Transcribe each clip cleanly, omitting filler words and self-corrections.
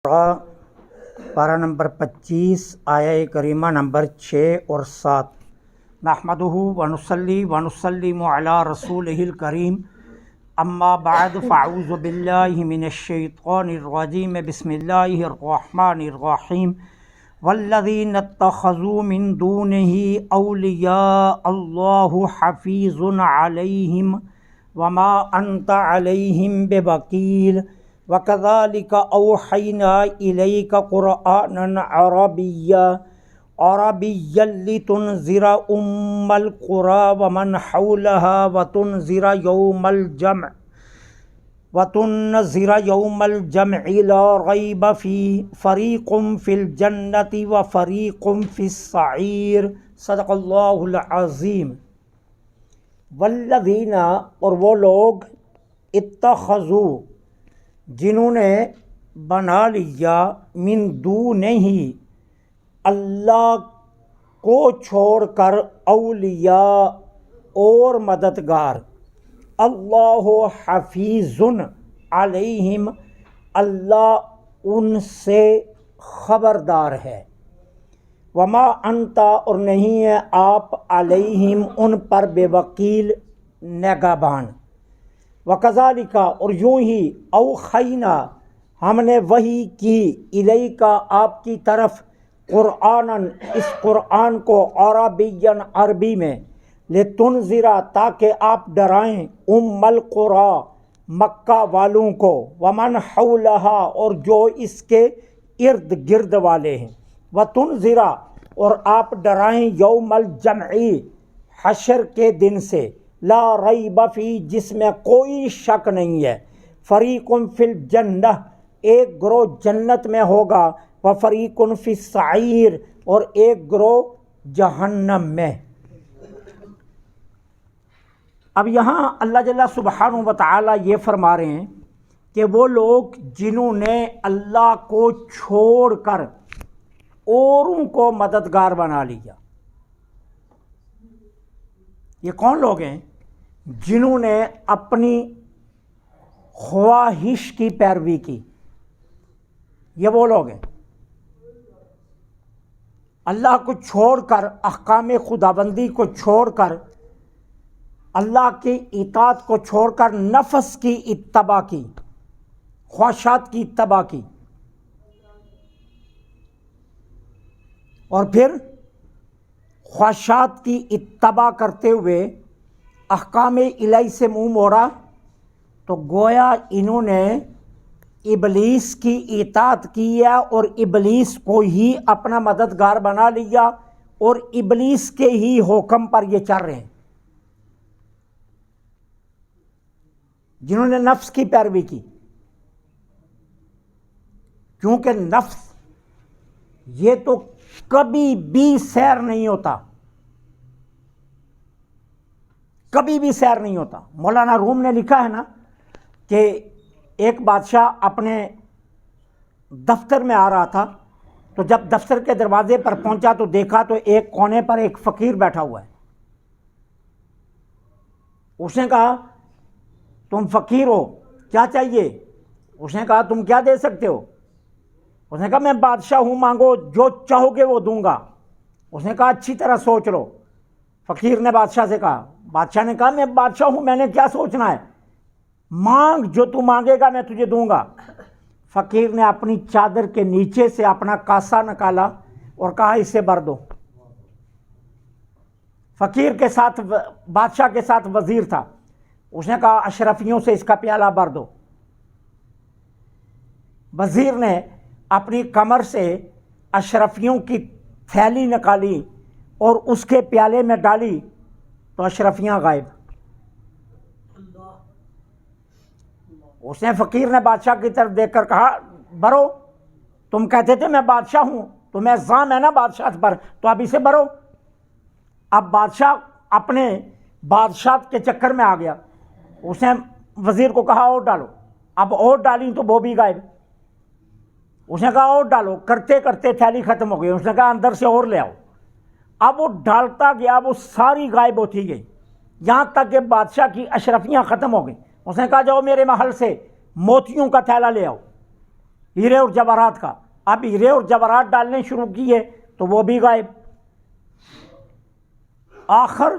پارہ نمبر 25 آیہ کریمہ نمبر 6 اور 7۔ نحمدہ ونصلی ونسلم علی رسولہ الکریم، اما بعد فاعوذ باللہ من الشیطان الرجیم، بسم اللہ الرحمن الرحیم۔ والذین اتخذوا من دونہ اولیاء اللہ حفیظ علیہم وما انت علیہم بوکیل، وَكَذَلِكَ أَوْحَيْنَا إِلَيْكَ قُرْآنًا عَرَبِيًّا لِتُنذِرَ أُمَّ الْقُرَىٰ وَمَنْ حَوْلَهَا وَتُنذِرَ يَوْمَ الْجَمْعِ لَا رَيْبَ فِيهِ فَرِيقٌ فِي الْجَنَّةِ وَفَرِيقٌ فِي السَّعِيرِ۔ صدق اللہ العظیم۔ والذین، اور وہ لوگ، اتخذوا، جنہوں نے بنا لیا، من دونہ، اللہ کو چھوڑ کر، اولیاء، اور مددگار، اللہ حفیظ علیہم، اللہ ان سے خبردار ہے، وما انت، اور نہیں ہے آپ، علیہم، ان پر، بے وکیل، نگہبان۔ وَكَذَلِكَ، اور یوں ہی، اوحینا، ہم نے وحی کی، الیک، آپ کی طرف، قرآناً، اس قرآن کو، عربیاً، عربی میں، لتنذر، تاکہ آپ ڈرائیں، ام القریٰ، مکہ والوں کو، ومن حولہا، اور جو اس کے ارد گرد والے ہیں، وتنذر، اور آپ ڈرائیں، یوم الجمع، حشر کے دن سے، لا ریب فی، جس میں کوئی شک نہیں ہے، فریق فی الجنہ، ایک گروہ جنت میں ہوگا، وفریق فی السعیر، اور ایک گروہ جہنم میں۔ اب یہاں اللہ جل سبحانہ و تعالی یہ فرما رہے ہیں کہ وہ لوگ جنہوں نے اللہ کو چھوڑ کر اوروں کو مددگار بنا لیا، یہ کون لوگ ہیں؟ جنہوں نے اپنی خواہش کی پیروی کی، یہ وہ لوگ ہیں۔ اللہ کو چھوڑ کر، احکام خداوندی کو چھوڑ کر، اللہ کی اطاعت کو چھوڑ کر، نفس کی اتباع کی، خواہشات کی اتباع کی، اور پھر خواہشات کی اتباع کرتے ہوئے احکام الہی سے منہ موڑا، تو گویا انہوں نے ابلیس کی اطاعت کی ہے، اور ابلیس کو ہی اپنا مددگار بنا لیا، اور ابلیس کے ہی حکم پر یہ چل رہے ہیں۔ جنہوں نے نفس کی پیروی کی، کیونکہ نفس یہ تو کبھی بھی سیر نہیں ہوتا، کبھی بھی سیر نہیں ہوتا۔ مولانا روم نے لکھا ہے نا کہ ایک بادشاہ اپنے دفتر میں آ رہا تھا، تو جب دفتر کے دروازے پر پہنچا تو دیکھا تو ایک کونے پر ایک فقیر بیٹھا ہوا ہے۔ اس نے کہا، تم فقیر ہو، کیا چاہیے؟ اس نے کہا، تم کیا دے سکتے ہو؟ اس نے کہا، میں بادشاہ ہوں، مانگو، جو چاہو گے وہ دوں گا۔ اس نے کہا، اچھی طرح سوچ لو۔ فقیر نے بادشاہ سے کہا، بادشاہ نے کہا، میں بادشاہ ہوں، میں نے کیا سوچنا ہے؟ مانگ، جو تو مانگے گا میں تجھے دوں گا۔ فقیر نے اپنی چادر کے نیچے سے اپنا کاسا نکالا اور کہا، اسے بھر دو۔ فقیر کے ساتھ، بادشاہ کے ساتھ وزیر تھا، اس نے کہا، اشرفیوں سے اس کا پیالہ بھر دو۔ وزیر نے اپنی کمر سے اشرفیوں کی تھیلی نکالی اور اس کے پیالے میں ڈالی تو اشرفیاں غائب۔ اس نے، فقیر نے بادشاہ کی طرف دیکھ کر کہا، بھرو، تم کہتے تھے میں بادشاہ ہوں، تمہیں الزام ہے نا بادشاہت پر، تو اب اسے بھرو۔ اب بادشاہ اپنے بادشاہت کے چکر میں آ گیا، اس نے وزیر کو کہا، اور ڈالو۔ اب اور ڈالی تو وہ بھی غائب۔ اس نے کہا، اور ڈالو، کرتے کرتے تھیلی ختم ہو گئی۔ اس نے کہا، اندر سے اور لے آؤ۔ اب وہ ڈالتا گیا، وہ ساری غائب ہوتی گئی، یہاں تک کہ بادشاہ کی اشرفیاں ختم ہو گئیں۔ اس نے کہا، جاؤ میرے محل سے موتیوں کا تھیلا لے آؤ۔ ہیرے اور جواہرات کا، اب ہیرے اور جواہرات ڈالنے شروع کیے تو وہ بھی غائب۔ آخر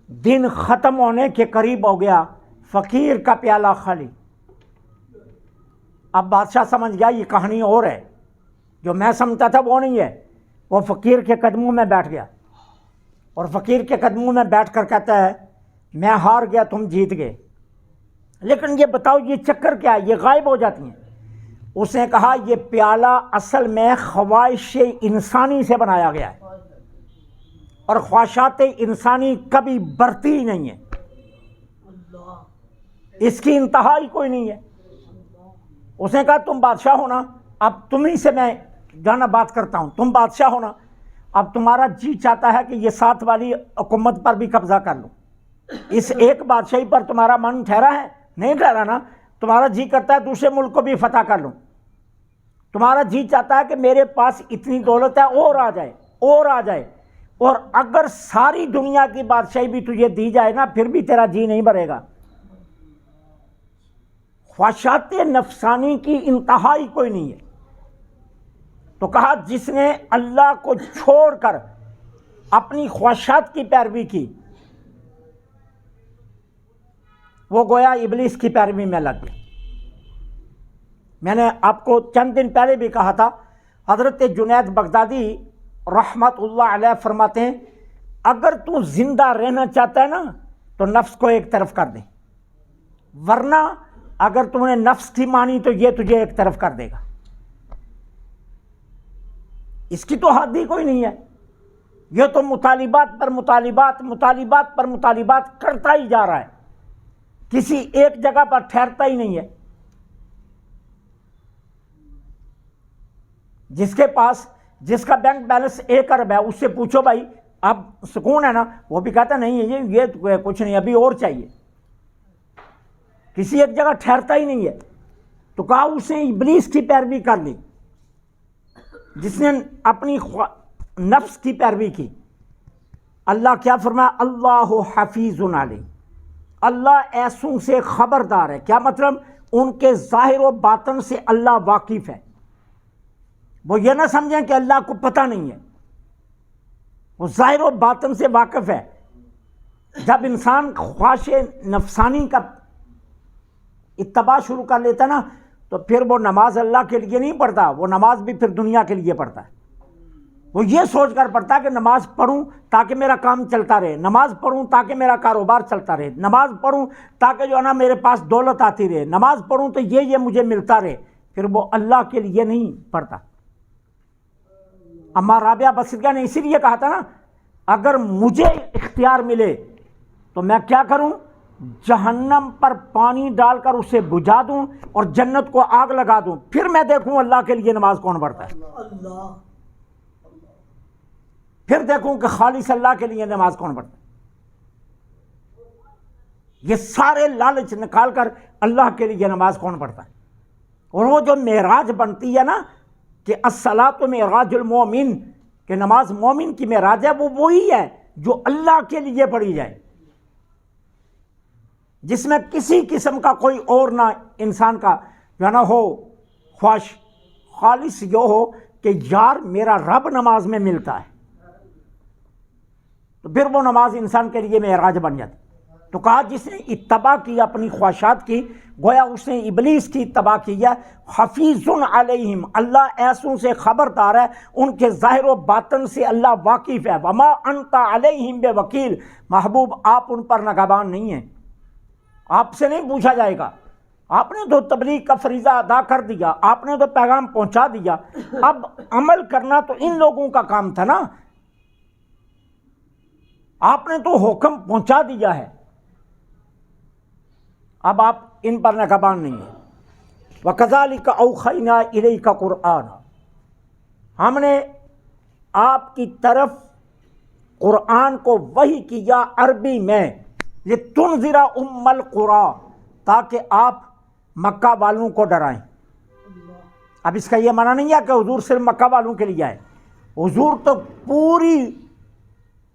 دن ختم ہونے کے قریب ہو گیا، فقیر کا پیالہ خالی۔ اب بادشاہ سمجھ گیا یہ کہانی اور ہے، جو میں سمجھتا تھا وہ نہیں ہے۔ وہ فقیر کے قدموں میں بیٹھ گیا اور فقیر کے قدموں میں بیٹھ کر کہتا ہے میں ہار گیا، تم جیت گئے، لیکن یہ بتاؤ یہ چکر کیا ہے، یہ غائب ہو جاتی ہیں۔ اس نے کہا یہ پیالہ اصل میں خواہش انسانی سے بنایا گیا ہے، اور خواہشات انسانی کبھی برتی ہی نہیں ہے، اس کی انتہا ہی کوئی نہیں ہے۔ اس نے کہا تم بادشاہ ہونا، اب تمہیں سے میں جانا بات کرتا ہوں، تم بادشاہ ہونا، اب تمہارا جی چاہتا ہے کہ یہ ساتھ والی حکومت پر بھی قبضہ کر لوں، اس ایک بادشاہی پر تمہارا من ٹھہرا ہے؟ نہیں ٹھہرا نا، تمہارا جی کرتا ہے دوسرے ملک کو بھی فتح کر لوں، تمہارا جی چاہتا ہے کہ میرے پاس اتنی دولت ہے اور آ جائے اور آ جائے، اور اگر ساری دنیا کی بادشاہی بھی تجھے دی جائے نا پھر بھی تیرا جی نہیں بھرے گا۔ خواہشات نفسانی کی انتہا ہی کوئی نہیں ہے۔ تو کہا جس نے اللہ کو چھوڑ کر اپنی خواہشات کی پیروی کی وہ گویا ابلیس کی پیروی میں لگ گیا۔ میں نے آپ کو چند دن پہلے بھی کہا تھا، حضرت جنید بغدادی رحمت اللہ علیہ فرماتے ہیں اگر تو زندہ رہنا چاہتا ہے نا تو نفس کو ایک طرف کر دے، ورنہ اگر تم نے نفس کی مانی تو یہ تجھے ایک طرف کر دے گا۔ اس کی تو حد ہی کوئی نہیں ہے، یہ تو مطالبات پر مطالبات مطالبات پر مطالبات کرتا ہی جا رہا ہے، کسی ایک جگہ پر ٹھہرتا ہی نہیں ہے۔ جس کے پاس جس کا بینک بیلنس 1 ارب ہے اس سے پوچھو بھائی اب سکون ہے نا، وہ بھی کہتا نہیں ہے یہ کچھ نہیں، ابھی اور چاہیے، کسی ایک جگہ ٹھہرتا ہی نہیں ہے۔ تو کہا اس نے ابلیس کی پیروی کر لی، جس نے اپنی نفس کی پیروی کی۔ اللہ کیا فرمایا؟ اللہ حفیظ علیہ، اللہ ایسوں سے خبردار ہے۔ کیا مطلب؟ ان کے ظاہر و باطن سے اللہ واقف ہے، وہ یہ نہ سمجھیں کہ اللہ کو پتہ نہیں ہے، وہ ظاہر و باطن سے واقف ہے۔ جب انسان خواہش نفسانی کا اتباع شروع کر لیتا نا تو پھر وہ نماز اللہ کے لیے نہیں پڑھتا، وہ نماز بھی پھر دنیا کے لیے پڑھتا ہے۔ وہ یہ سوچ کر پڑھتا ہے کہ نماز پڑھوں تاکہ میرا کام چلتا رہے، نماز پڑھوں تاکہ میرا کاروبار چلتا رہے، نماز پڑھوں تاکہ جو ہے نا میرے پاس دولت آتی رہے، نماز پڑھوں تو یہ مجھے ملتا رہے، پھر وہ اللہ کے لیے نہیں پڑھتا۔ اما رابعہ بصریہ نے اسی لیے کہا تھا نا اگر مجھے اختیار ملے تو میں کیا کروں؟ جہنم پر پانی ڈال کر اسے بجھا دوں اور جنت کو آگ لگا دوں، پھر میں دیکھوں اللہ کے لیے نماز کون پڑھتا ہے، پھر دیکھوں کہ خالص اللہ کے لیے نماز کون پڑھتا ہے۔ یہ سارے لالچ نکال کر اللہ کے لیے نماز کون پڑھتا ہے۔ اور وہ جو معراج بنتی ہے نا کہ الصلاۃ معراج المومن، کہ نماز مومن کی معراج ہے، وہ وہی ہے جو اللہ کے لیے پڑھی جائے، جس میں کسی قسم کا کوئی اور نہ انسان کا جو نہ ہو خواہش، خالص یہ ہو کہ یار میرا رب نماز میں ملتا ہے، تو پھر وہ نماز انسان کے لیے معراج بن جاتی۔ تو کہا جس نے اتباع کی اپنی خواہشات کی گویا اس نے ابلیس کی اتباع کی ہے۔ حفیظ علیہم، اللہ ایسوں سے خبردار ہے، ان کے ظاہر و باطن سے اللہ واقف ہے۔ وما انت علیہم بوکیل، محبوب آپ ان پر نگہبان نہیں ہیں، آپ سے نہیں پوچھا جائے گا، آپ نے تو تبلیغ کا فریضہ ادا کر دیا، آپ نے تو پیغام پہنچا دیا، اب عمل کرنا تو ان لوگوں کا کام تھا نا، آپ نے تو حکم پہنچا دیا ہے، اب آپ ان پر نگہبان نہیں ہیں۔ وَكَذَلِكَ أَوْحَيْنَا إِلَيْكَ قُرْآنًا، ہم نے آپ کی طرف قرآن کو وحی کیا عربی میں، لِتُنذِرَ أُمَّ الْقُرَىٰ، تاکہ آپ مکہ والوں کو ڈرائیں۔ اب اس کا یہ معنی نہیں ہے کہ حضور صرف مکہ والوں کے لیے آئے، حضور تو پوری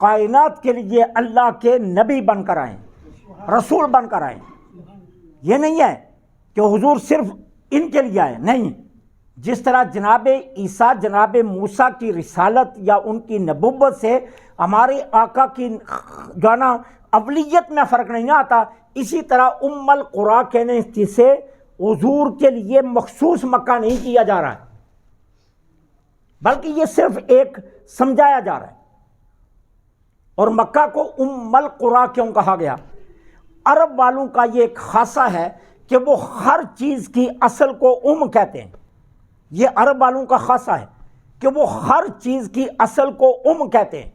کائنات کے لیے اللہ کے نبی بن کر آئیں، رسول بن کر آئیں۔ یہ نہیں ہے کہ حضور صرف ان کے لیے آئے، نہیں، جس طرح جناب عیسیٰ جناب موسیٰ کی رسالت یا ان کی نبوت سے ہمارے آقا کی جو ہے نا اولیت میں فرق نہیں آتا، اسی طرح ام القریٰ کہنے جسے حضور کے لیے مخصوص مکہ نہیں کیا جا رہا ہے، بلکہ یہ صرف ایک سمجھایا جا رہا ہے۔ اور مکہ کو ام القریٰ کیوں کہا گیا؟ عرب والوں کا یہ ایک خاصہ ہے کہ وہ ہر چیز کی اصل کو کہتے ہیں۔ یہ عرب والوں کا خاصہ ہے کہ وہ ہر چیز کی اصل کو کہتے ہیں،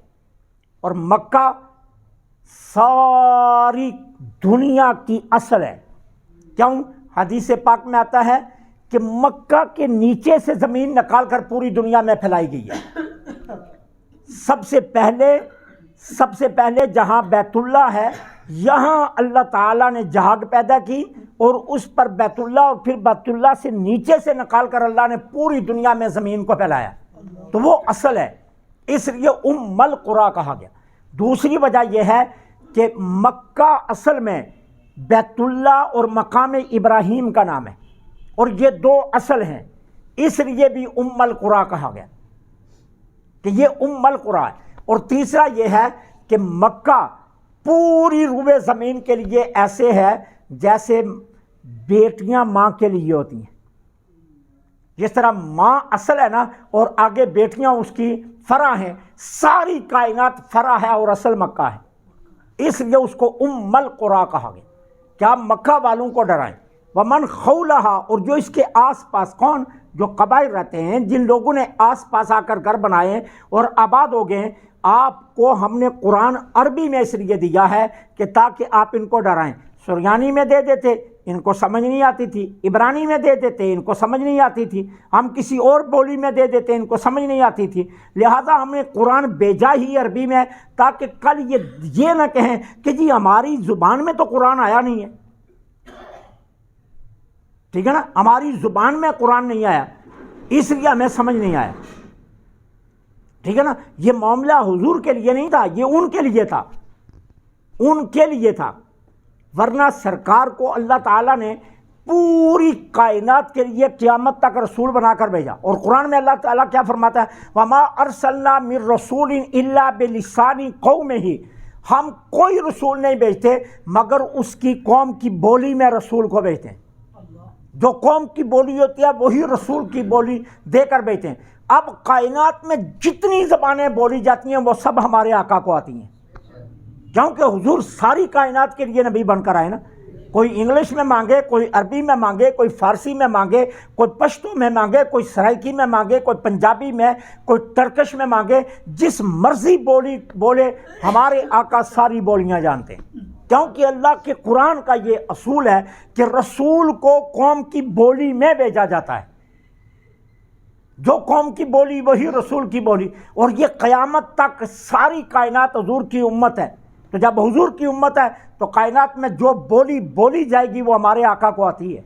اور مکہ ساری دنیا کی اصل ہے۔ کیوں؟ حدیث پاک میں آتا ہے کہ مکہ کے نیچے سے زمین نکال کر پوری دنیا میں پھیلائی گئی ہے۔ سب سے پہلے جہاں بیت اللہ ہے، یہاں اللہ تعالیٰ نے جہاگ پیدا کی اور اس پر بیت اللہ، اور پھر بیت اللہ سے نیچے سے نکال کر اللہ نے پوری دنیا میں زمین کو پھیلایا، تو وہ اصل ہے، اس لیے ام القریٰ کہا گیا۔ دوسری وجہ یہ ہے کہ مکہ اصل میں بیت اللہ اور مقام ابراہیم کا نام ہے، اور یہ دو اصل ہیں، اس لیے بھی ام القریٰ کہا گیا کہ یہ ام القریٰ ہے۔ اور تیسرا یہ ہے کہ مکہ پوری روئے زمین کے لیے ایسے ہے جیسے بیٹیاں ماں کے لیے ہوتی ہیں، جس طرح ماں اصل ہے نا اور آگے بیٹیاں اس کی فرع ہیں، ساری کائنات فرع ہے اور اصل مکہ ہے، اس لیے اس کو ام القریٰ کہا گیا کہ آپ مکہ والوں کو ڈرائیں۔ ومن حولہا، اور جو اس کے آس پاس، کون؟ جو قبائل رہتے ہیں، جن لوگوں نے آس پاس آ کر گھر بنائے اور آباد ہو گئے، آپ کو ہم نے قرآن عربی میں اس لیے دیا ہے کہ تاکہ آپ ان کو ڈرائیں۔ سریانی میں دے دیتے، ان کو سمجھ نہیں آتی تھی، عبرانی میں دے دیتے، ان کو سمجھ نہیں آتی تھی، ہم کسی اور بولی میں دے دیتے، ان کو سمجھ نہیں آتی تھی، لہٰذا ہم نے قرآن بھیجا ہی عربی میں، تاکہ کل یہ نہ کہیں کہ جی ہماری زبان میں تو قرآن آیا نہیں ہے، ٹھیک ہے نا، ہماری زبان میں قرآن نہیں آیا اس لیے ہمیں سمجھ نہیں آیا، ٹھیک ہے نا۔ یہ معاملہ حضور کے لیے نہیں تھا، یہ ان کے لیے تھا، ان کے لیے تھا، ورنہ سرکار کو اللہ تعالیٰ نے پوری کائنات کے لیے قیامت تک رسول بنا کر بھیجا۔ اور قرآن میں اللہ تعالیٰ کیا فرماتا ہے؟ وَمَا أَرْسَلْنَا مِن رَّسُولٍ إِلَّا بِلِسَانِ قَوْمِهِ، ہم کوئی رسول نہیں بھیجتے مگر اس کی قوم کی بولی میں رسول کو بھیجتے ہیں، جو قوم کی بولی ہوتی ہے وہی رسول کی بولی دے کر بھیجتے ہیں۔ اب کائنات میں جتنی زبانیں بولی جاتی ہیں وہ سب ہمارے آقا کو آتی ہیں، کیونکہ حضور ساری کائنات کے لیے نبی بن کر آئے نا۔ کوئی انگلش میں مانگے، کوئی عربی میں مانگے، کوئی فارسی میں مانگے، کوئی پشتو میں مانگے، کوئی سرائکی میں مانگے، کوئی پنجابی میں، کوئی ترکش میں مانگے، جس مرضی بولی بولے، ہمارے آقا ساری بولیاں جانتے ہیں، کیونکہ اللہ کے قرآن کا یہ اصول ہے کہ رسول کو قوم کی بولی میں بھیجا جاتا ہے، جو قوم کی بولی وہی رسول کی بولی، اور یہ قیامت تک ساری کائنات حضور کی امت ہے۔ تو جب حضور کی امت ہے تو کائنات میں جو بولی بولی جائے گی وہ ہمارے آقا کو آتی ہے۔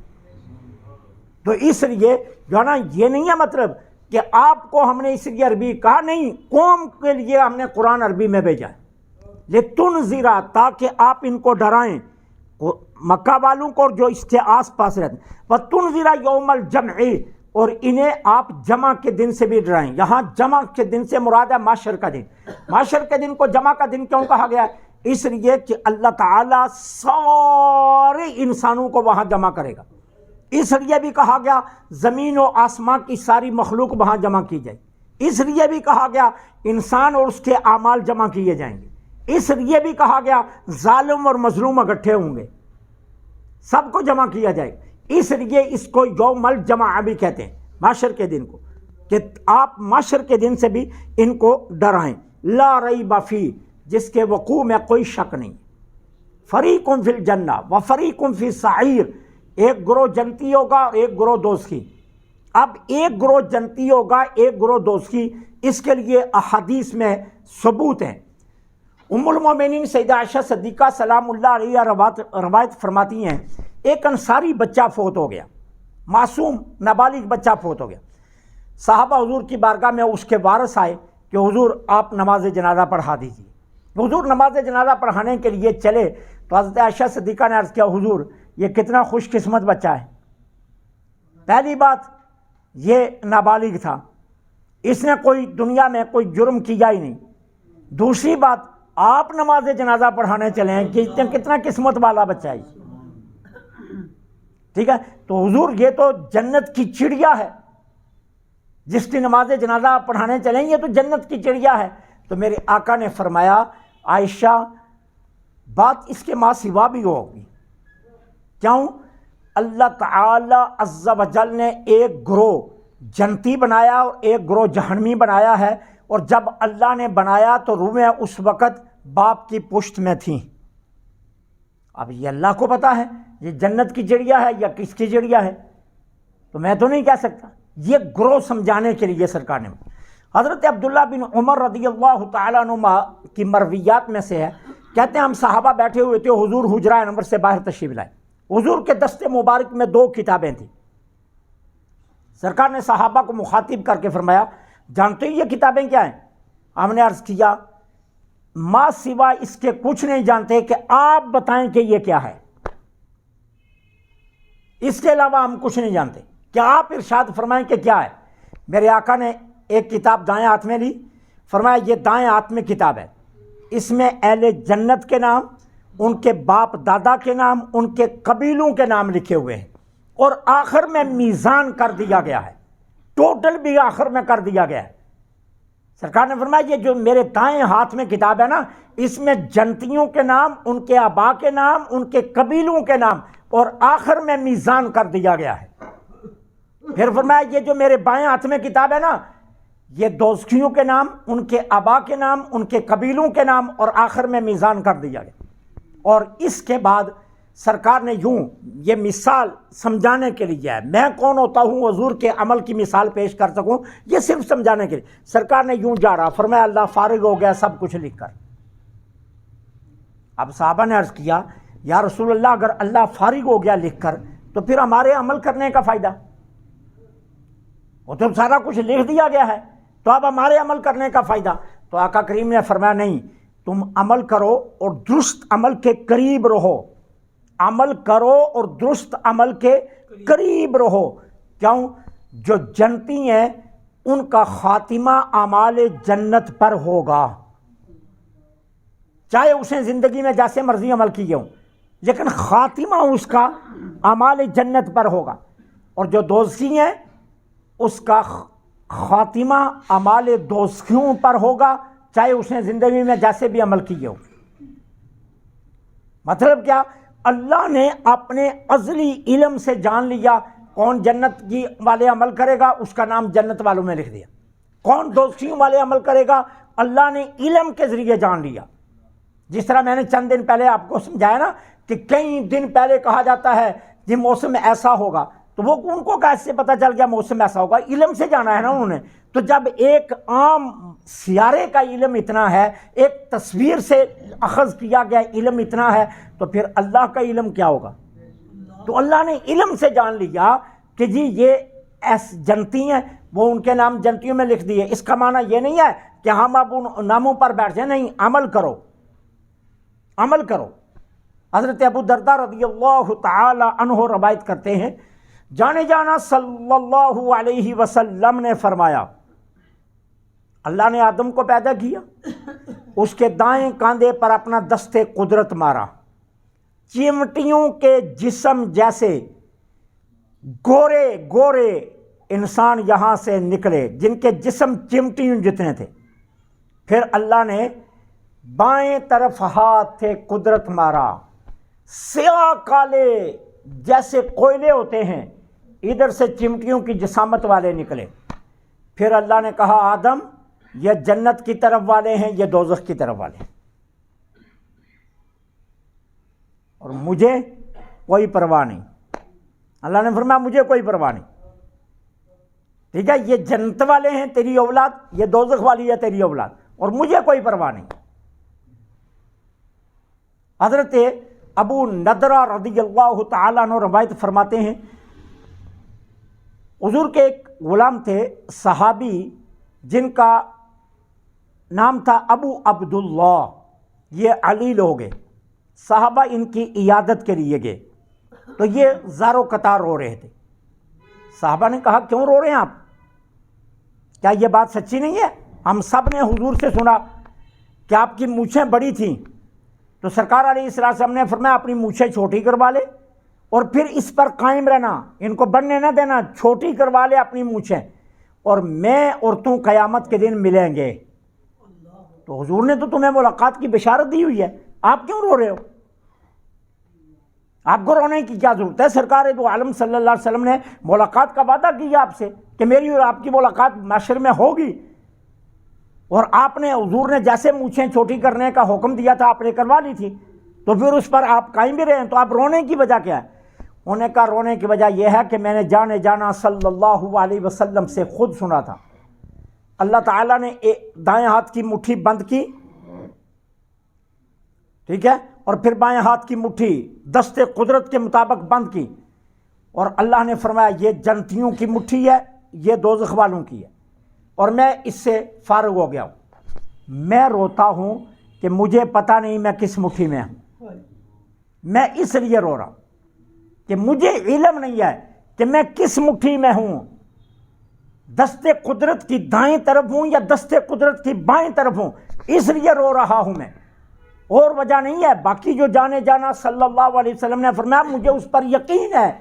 تو اس لیے جو ہے نا یہ نہیں ہے مطلب کہ آپ کو ہم نے اس لیے عربی کہا، نہیں، قوم کے لیے ہم نے قرآن عربی میں بھیجا ہے، لِتُنذِرَ، تاکہ آپ ان کو ڈرائیں، مکہ والوں کو اور جو اس کے آس پاس رہتے ہیں، وَتُنذِرَ يَوْمَ الْجَمْعِ، اور انہیں آپ جمع کے دن سے بھی ڈرائیں۔ یہاں جمع کے دن سے مراد ہے محشر کا دن۔ محشر کے دن کو جمع کا دن کیوں کہا گیا؟ اس لیے کہ اللہ تعالیٰ سارے انسانوں کو وہاں جمع کرے گا، اس لیے بھی کہا گیا زمین و آسمان کی ساری مخلوق وہاں جمع کی جائے، اس لیے بھی کہا گیا انسان اور اس کے اعمال جمع کیے جائیں گے، اس لیے بھی کہا گیا ظالم اور مظلوم اکٹھے ہوں گے، سب کو جمع کیا جائے گا۔ اس لیے اس کو یوم الجمع بھی کہتے ہیں، محشر کے دن کو، کہ آپ محشر کے دن سے بھی ان کو ڈرائیں۔ لا ریب فیہ، جس کے وقوع میں کوئی شک نہیں۔ فریق فی الجنہ و فریق فی السعیر، ایک گروہ جنتی ہوگا اور ایک گروہ دوزخی۔ اب ایک گروہ جنتی ہوگا، ایک گروہ دوزخی، اس کے لیے احادیث میں ثبوت ہیں۔ ام المومنین سیدہ عائشہ صدیقہ سلام اللہ علیہ روایت فرماتی ہیں، ایک انصاری بچہ فوت ہو گیا، معصوم نابالغ بچہ فوت ہو گیا۔ صحابہ حضور کی بارگاہ میں اس کے وارث آئے کہ حضور آپ نماز جنازہ پڑھا دیجیے۔ حضور نماز جنازہ پڑھانے کے لیے چلے تو حضرت عائشہ صدیقہ نے عرض کیا، حضور یہ کتنا خوش قسمت بچہ ہے۔ پہلی بات یہ نابالغ تھا، اس نے کوئی دنیا میں کوئی جرم کیا ہی نہیں۔ دوسری بات، آپ نماز جنازہ پڑھانے چلے ہیں کہ کتنا قسمت والا بچہ ہے، ٹھیک ہے۔ تو حضور یہ تو جنت کی چڑیا ہے، جس کی نماز جنازہ پڑھانے چلیں یہ تو جنت کی چڑیا ہے۔ تو میرے آقا نے فرمایا عائشہ بات اس کے ماں سوا بھی ہوگی، کیوں؟ اللہ تعالی عز و جل نے ایک گروہ جنتی بنایا اور ایک گروہ جہنمی بنایا ہے، اور جب اللہ نے بنایا تو روحیں اس وقت باپ کی پشت میں تھیں۔ اب یہ اللہ کو پتا ہے یہ جنت کی چڑیا ہے یا کس کی چڑیا ہے، تو میں تو نہیں کہہ سکتا۔ یہ گروہ سمجھانے کے لیے سرکار نے، حضرت عبداللہ بن عمر رضی اللہ تعالیٰ عنہ کی مرویات میں سے ہے، کہتے ہیں ہم صحابہ بیٹھے ہوئے تھے، حضور حجرہ نمبر سے باہر تشریف لائے، حضور کے دست مبارک میں 2 کتابیں تھیں۔ سرکار نے صحابہ کو مخاطب کر کے فرمایا جانتے ہو یہ کتابیں کیا ہیں؟ ہم نے عرض کیا ماں سوا اس کے کچھ نہیں جانتے، کہ آپ بتائیں کہ یہ کیا ہے، اس کے علاوہ ہم کچھ نہیں جانتے، کیا آپ ارشاد فرمائیں کہ کیا ہے۔ میرے آقا نے ایک کتاب دائیں ہاتھ میں لی، فرمایا یہ دائیں ہاتھ میں کتاب ہے، اس میں اہل جنت کے نام، ان کے باپ دادا کے نام، ان کے قبیلوں کے نام لکھے ہوئے ہیں، اور آخر میں میزان کر دیا گیا ہے، ٹوٹل بھی آخر میں کر دیا گیا ہے۔ سرکار نے فرمایا یہ جو میرے دائیں ہاتھ میں کتاب ہے نا، اس میں جنتیوں کے نام، ان کے آبا کے نام، ان کے قبیلوں کے نام، اور آخر میں میزان کر دیا گیا ہے۔ پھر فرمایا یہ جو میرے بائیں ہاتھ میں کتاب ہے نا، یہ دوزخیوں کے نام، ان کے آبا کے نام، ان کے قبیلوں کے نام، اور آخر میں میزان کر دیا گیا۔ اور اس کے بعد سرکار نے یوں یہ مثال سمجھانے کے لیے ہے، میں کون ہوتا ہوں حضور کے عمل کی مثال پیش کر سکوں، یہ صرف سمجھانے کے لیے سرکار نے یوں جا رہا، فرمایا اللہ فارغ ہو گیا سب کچھ لکھ کر۔ اب صحابہ نے عرض کیا یا رسول اللہ اگر اللہ فارغ ہو گیا لکھ کر تو پھر ہمارے عمل کرنے کا فائدہ، وہ تو سارا کچھ لکھ دیا گیا ہے، تو اب ہمارے عمل کرنے کا فائدہ؟ تو آقا کریم نے فرمایا نہیں، تم عمل کرو اور درست عمل کے قریب رہو، عمل کرو اور درست عمل کے قریب رہو۔ کیوں؟ جو جنتی ہیں ان کا خاتمہ اعمال جنت پر ہوگا، چاہے اسے زندگی میں جیسے مرضی عمل کیے ہوں، لیکن خاتمہ اس کا اعمال جنت پر ہوگا۔ اور جو دوزخی ہیں اس کا خاتمہ اعمال دوزخیوں پر ہوگا، چاہے اس نے زندگی میں جیسے بھی عمل کیے ہو۔ مطلب کیا؟ اللہ نے اپنے ازلی علم سے جان لیا کون جنت کی والے عمل کرے گا، اس کا نام جنت والوں میں لکھ دیا، کون دوزخیوں والے عمل کرے گا اللہ نے علم کے ذریعے جان لیا۔ جس طرح میں نے چند دن پہلے آپ کو سمجھایا نا کہ کئی دن پہلے کہا جاتا ہے یہ موسم ایسا ہوگا، تو وہ ان کو کیسے پتہ چل گیا موسم ایسا ہوگا؟ علم سے جانا ہے نا انہوں نے۔ تو جب ایک عام سیارے کا علم اتنا ہے، ایک تصویر سے اخذ کیا گیا علم اتنا ہے، تو پھر اللہ کا علم کیا ہوگا؟ تو اللہ نے علم سے جان لیا کہ جی یہ جنتی ہیں، وہ ان کے نام جنتیوں میں لکھ دیے۔ اس کا معنی یہ نہیں ہے کہ ہم اب ان ناموں پر بیٹھ جائیں، نہیں، عمل کرو، عمل کرو۔ حضرت ابو درداء رضی اللہ تعالی عنہ روایت کرتے ہیں، جانے جانا صلی اللہ علیہ وسلم نے فرمایا اللہ نے آدم کو پیدا کیا، اس کے دائیں کاندھے پر اپنا دست قدرت مارا، چمٹیوں کے جسم جیسے گورے گورے انسان یہاں سے نکلے جن کے جسم چمٹیوں جتنے تھے۔ پھر اللہ نے بائیں طرف ہاتھ سے قدرت مارا، سیاہ کالے جیسے کوئلے ہوتے ہیں ادھر سے چمٹیوں کی جسامت والے نکلے۔ پھر اللہ نے کہا آدم یہ جنت کی طرف والے ہیں، یہ دوزخ کی طرف والے ہیں، اور مجھے کوئی پرواہ نہیں۔ اللہ نے فرمایا مجھے کوئی پرواہ نہیں، ٹھیک ہے، یہ جنت والے ہیں تیری اولاد، یہ دوزخ والی ہے تیری اولاد، اور مجھے کوئی پرواہ نہیں۔ حضرت ابو نضرہ رضی اللہ تعالیٰ عنہ روایت فرماتے ہیں حضور کے ایک غلام تھے صحابی جن کا نام تھا ابو عبداللہ، یہ علیل ہو گئے، صحابہ ان کی عیادت کے لیے گئے تو یہ زار و قطار رو رہے تھے۔ صحابہ نے کہا کیوں رو رہے ہیں آپ؟ کیا یہ بات سچی نہیں ہے؟ ہم سب نے حضور سے سنا کہ آپ کی مونچھیں بڑی تھیں، تو سرکار علیہ السلام نے فرمایا اپنی مونچھیں چھوٹی کروا لے اور پھر اس پر قائم رہنا، ان کو بڑھنے نہ دینا، چھوٹی کروا لے اپنی مونچھیں، اور میں اور تم قیامت کے دن ملیں گے۔ تو حضور نے تو تمہیں ملاقات کی بشارت دی ہوئی ہے، آپ کیوں رو رہے ہو؟ آپ کو رونے کی کیا ضرورت ہے؟ سرکار دو عالم صلی اللہ علیہ وسلم نے ملاقات کا وعدہ کیا آپ سے کہ میری اور آپ کی ملاقات محشر میں ہوگی، اور آپ نے، حضور نے جیسے مونچھیں چھوٹی کرنے کا حکم دیا تھا آپ نے کروا لی تھی، تو پھر اس پر آپ قائم بھی رہے ہیں، تو آپ رونے کی وجہ کیا ہے؟ انہوں نے کہا رونے کی وجہ یہ ہے کہ میں نے جانا صلی اللہ علیہ وسلم سے خود سنا تھا، اللہ تعالیٰ نے دائیں ہاتھ کی مٹھی بند کی، ٹھیک ہے، اور پھر بائیں ہاتھ کی مٹھی دست قدرت کے مطابق بند کی، اور اللہ نے فرمایا یہ جنتیوں کی مٹھی ہے، یہ دوزخ والوں کی ہے، اور میں اس سے فارغ ہو گیا ہوں۔ میں روتا ہوں کہ مجھے پتہ نہیں میں کس مٹھی میں ہوں، میں اس لیے رو رہا ہوں کہ مجھے علم نہیں ہے کہ میں کس مٹھی میں ہوں، دست قدرت کی دائیں طرف ہوں یا دست قدرت کی بائیں طرف ہوں، اس لیے رو رہا ہوں میں، اور وجہ نہیں ہے۔ باقی جو جانا صلی اللہ علیہ وسلم نے فرمایا مجھے اس پر یقین ہے،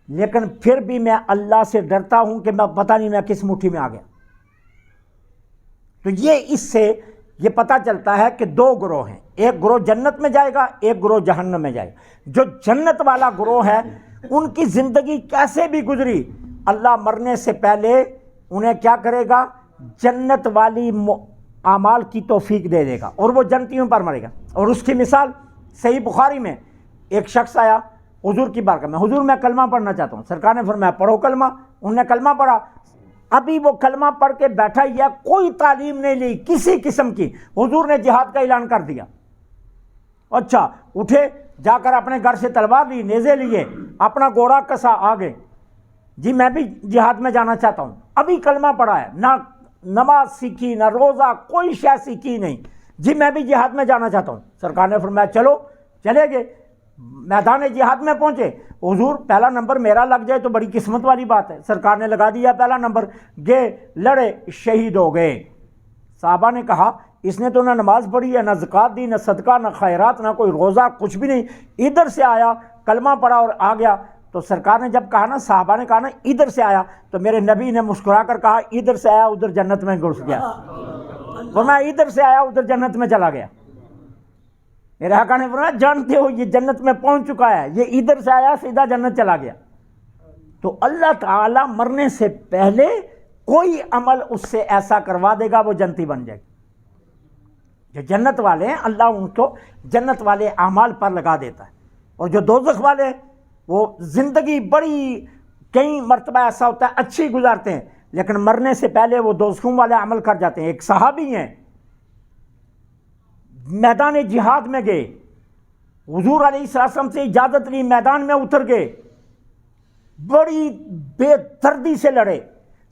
لیکن پھر بھی میں اللہ سے ڈرتا ہوں کہ میں پتہ نہیں میں کس مٹھی میں آ گیا۔ تو اس سے یہ پتہ چلتا ہے کہ دو گروہ ہیں، ایک گروہ جنت میں جائے گا، ایک گروہ جہنم میں جائے گا۔ جو جنت والا گروہ ہے ان کی زندگی کیسے بھی گزری، اللہ مرنے سے پہلے انہیں کیا کرے گا؟ جنت والی اعمال کی توفیق دے دے گا، اور وہ جنتیوں پر مرے گا۔ اور اس کی مثال صحیح بخاری میں ایک شخص آیا حضور کی بارگاہ میں، حضور میں کلمہ پڑھنا چاہتا ہوں۔ سرکار نے فرمایا پڑھو کلمہ، انہوں نے کلمہ پڑھا، ابھی وہ کلمہ پڑھ کے بیٹھا ہی ہے، کوئی تعلیم نہیں لی کسی قسم کی، حضور نے جہاد کا اعلان کر دیا۔ اچھا اٹھے، جا کر اپنے گھر سے تلوار لی، نیزے لیے، اپنا گھوڑا کسا، آگے جی میں بھی جہاد میں جانا چاہتا ہوں۔ ابھی کلمہ پڑھا ہے، نہ نماز سیکھی، نہ روزہ، کوئی شے سیکھی نہیں، جی میں بھی جہاد میں جانا چاہتا ہوں۔ سرکار نے فرمایا چلو، چلے گئے، میدان جہاد میں پہنچے، حضور پہلا نمبر میرا لگ جائے تو بڑی قسمت والی بات ہے، سرکار نے لگا دیا پہلا نمبر، گئے، لڑے، شہید ہو گئے۔ صحابہ نے کہا اس نے تو نہ نماز پڑھی ہے، نہ زکوٰۃ دی، نہ صدقہ، نہ خیرات، نہ کوئی روزہ، کچھ بھی نہیں، ادھر سے آیا، کلمہ پڑھا اور آ گیا۔ تو سرکار نے جب کہا نا، صحابہ نے کہا نا ادھر سے آیا، تو میرے نبی نے مسکرا کر کہا ادھر سے آیا ادھر جنت میں گھس گیا، ورنہ ادھر سے آیا ادھر جنت میں چلا گیا۔ میرے آقا نے فرمایا جانتے ہو یہ جنت میں پہنچ چکا ہے، یہ ادھر سے آیا سیدھا جنت چلا گیا۔ تو اللہ تعالیٰ مرنے سے پہلے کوئی عمل اس سے ایسا کروا دے گا وہ جنتی بن جائے گا۔ جو جنت والے ہیں اللہ ان کو جنت والے اعمال پر لگا دیتا ہے، اور جو دوزخ والے ہیں وہ زندگی بڑی کئی مرتبہ ایسا ہوتا ہے اچھی گزارتے ہیں، لیکن مرنے سے پہلے وہ دوزخوں والے عمل کر جاتے ہیں۔ ایک صحابی ہیں، میدان جہاد میں گئے، حضور علیہ السلام سے اجازت لی، میدان میں اتر گئے، بڑی بے دردی سے لڑے۔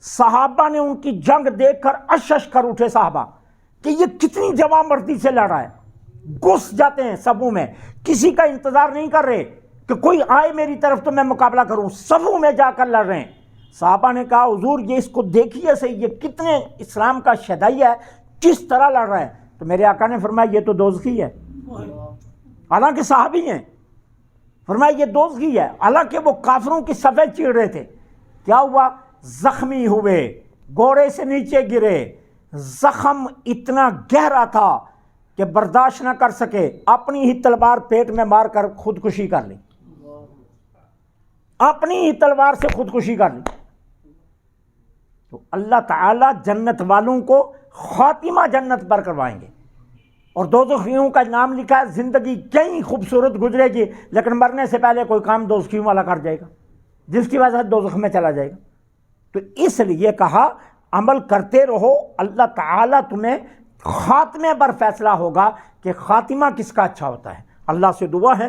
صحابہ نے ان کی جنگ دیکھ کر اشش کر اٹھے صحابہ کہ یہ کتنی جواں مردی سے لڑ رہا ہے، گھس جاتے ہیں صفوں میں، کسی کا انتظار نہیں کر رہے کہ کوئی آئے میری طرف تو میں مقابلہ کروں، صفوں میں جا کر لڑ رہے ہیں۔ صحابہ نے کہا حضور یہ اس کو دیکھیے صحیح، یہ کتنے اسلام کا شہدائی ہے، کس طرح لڑ رہا ہے۔ تو میرے آقا نے فرمایا یہ تو دوزخی ہے، حالانکہ صحابی ہیں، فرمایا یہ دوزخی ہے، حالانکہ وہ کافروں کی صفیں چیڑ رہے تھے۔ کیا ہوا؟ زخمی ہوئے، گھوڑے سے نیچے گرے، زخم اتنا گہرا تھا کہ برداشت نہ کر سکے، اپنی ہی تلوار پیٹ میں مار کر خودکشی کر لی، اپنی ہی تلوار سے خودکشی کر لی۔ تو اللہ تعالیٰ جنت والوں کو خاتمہ جنت پر کروائیں گے، اور دوزخیوں کا نام لکھا ہے زندگی کئی خوبصورت گزرے گی، لیکن مرنے سے پہلے کوئی کام دوزخیوں والا کر جائے گا جس کی وجہ سے دوزخ میں چلا جائے گا۔ تو اس لیے کہا عمل کرتے رہو، اللہ تعالیٰ تمہیں خاتمے پر فیصلہ ہوگا کہ خاتمہ کس کا اچھا ہوتا ہے۔ اللہ سے دعا ہے